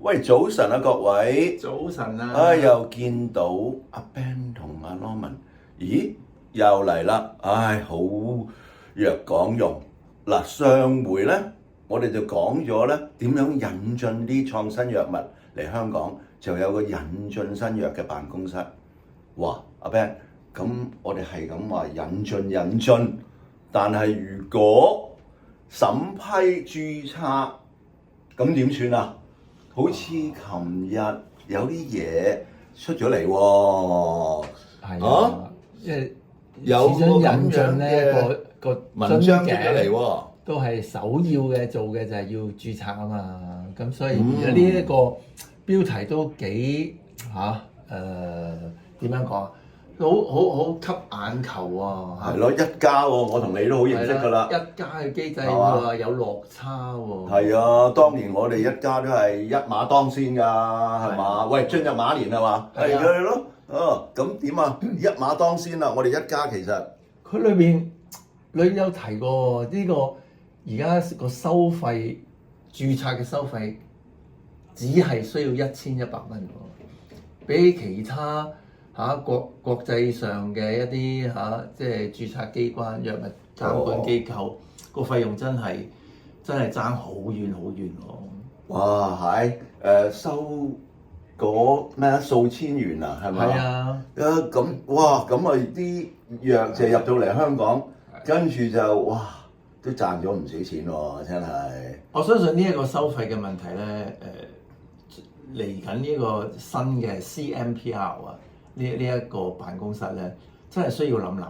喂，早晨啊，各位！早晨啊！又見到阿 Ben 同阿 Norman，咦，又嚟啦！好弱講用。嗱，上回咧，我哋就講咗咧點樣引進啲創新藥物嚟香港，就有個引進新藥嘅辦公室。哇，阿 Ben，咁我哋係咁話引進，但係如果審批註冊，咁點算啊？好似琴日有啲嘢出咗嚟喎，係啊，即係有始終引進咧個文章出咗嚟喎，都係首要嘅做嘅就係要註冊啊嘛，咁所以而家呢一個標題都幾點樣講啊？好吸眼球啊！係咯，一家喎，我同你都好認識㗎啦。一家嘅機制喎，有落差喎。係啊，當年我哋一家都係一馬當先㗎，係嘛？喂，進入馬年係嘛？係㗎咯。咁點啊？一馬當先啦！我哋一家其實佢裏邊你有提過呢個而家個收費註冊嘅收費只係需要1100蚊喎，比起其他國際上嘅一啲即係註冊機關、藥物監管機構個費用真係爭好遠好遠喎！哇，收嗰咩數千元啊，係咪？係啊！咁啲藥就入到嚟香港，跟住就都賺咗唔少錢喎，真係。我相信呢一個收費嘅問題咧，嚟緊呢個新嘅 CMPR 啊！呢一個辦公室咧，真係需要諗諗，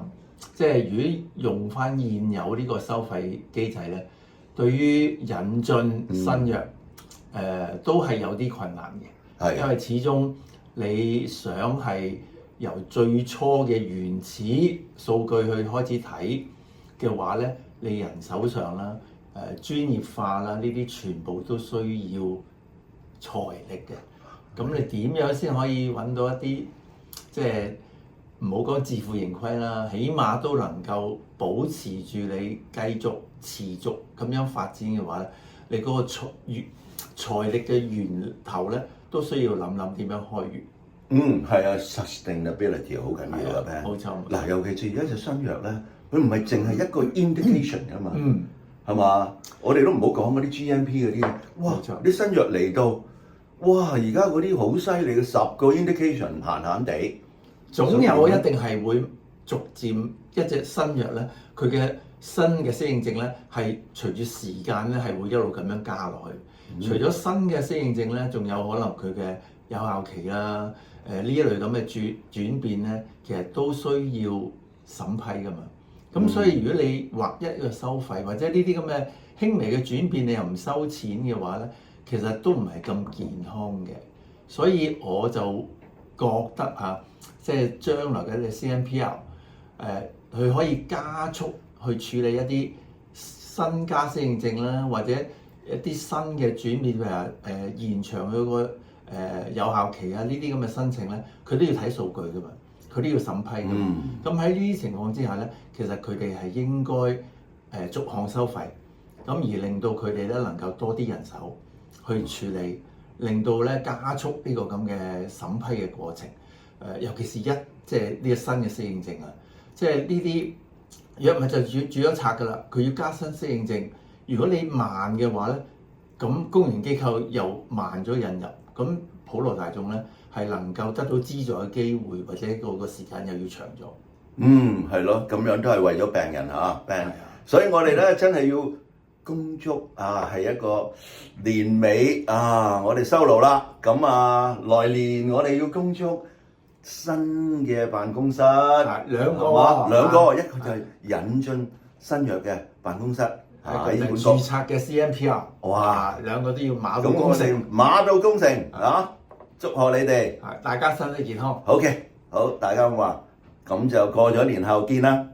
即係如果用翻現有呢個收費機制咧，對於引進新藥，都係有啲困難嘅，因為始終你想係由最初嘅原始數據去開始睇嘅話咧，你人手上啦、專業化啦，呢啲全部都需要財力嘅。咁你點樣先可以揾到一啲？即係唔好講自負盈虧啦，起碼都能夠保持住你繼續持續咁樣發展嘅話咧，你嗰個財力嘅源頭咧都需要諗諗點樣開源。係啊 ，sustainability 好緊要啊，冇錯。嗱，尤其是而家隻新藥咧，佢唔係淨係一個 indication 㗎嘛，係嘛？我哋都唔好講嗰啲 GMP 嗰啲，哇！啲新藥嚟到，哇！而家嗰啲好犀利嘅10個 indication 閒閒地。總有一定係會逐漸一隻新藥咧，佢嘅新嘅適應症咧係隨住時間咧係會一路咁樣加落去。除咗新嘅適應症咧，仲有可能佢嘅有效期啦，呢一類咁嘅轉變咧，其實都需要審批噶嘛。咁所以如果你劃一嘅收費或者呢啲咁嘅輕微嘅轉變，你又唔收錢嘅話咧，其實都唔係咁健康嘅。所以我就覺得即係將來嘅CMPR，佢可以加速去處理一啲新加適應症啦，或者一啲新嘅轉變，譬如延長佢個有效期啊，呢啲咁嘅申請咧，佢都要睇數據噶嘛，佢都要審批噶嘛。咁喺呢啲情況之下咧，其實佢哋係應該逐項收費，咁而令到佢哋咧能夠多啲人手去處理，令到咧加速呢個咁嘅審批嘅過程。尤其是即係呢個新嘅適應症啊，即係呢啲藥物就註咗冊㗎啦，佢要加新適應症。如果你慢嘅話咧，咁公營機構又慢咗引入，咁普羅大眾咧係能夠得到資助嘅機會，或者個時間又要長咗。係咯，咁樣都係為咗病人病。所以我哋咧真係要恭祝係一個年尾我哋收爐啦。咁來年我哋要恭祝新嘅辦公室兩個，一個就係引進新藥嘅辦公室，喺醫管局註冊嘅 CMPR， 兩個都要馬到功成，祝賀你哋，大家身體健康。好，大家咁話，咁就過咗年後見啦。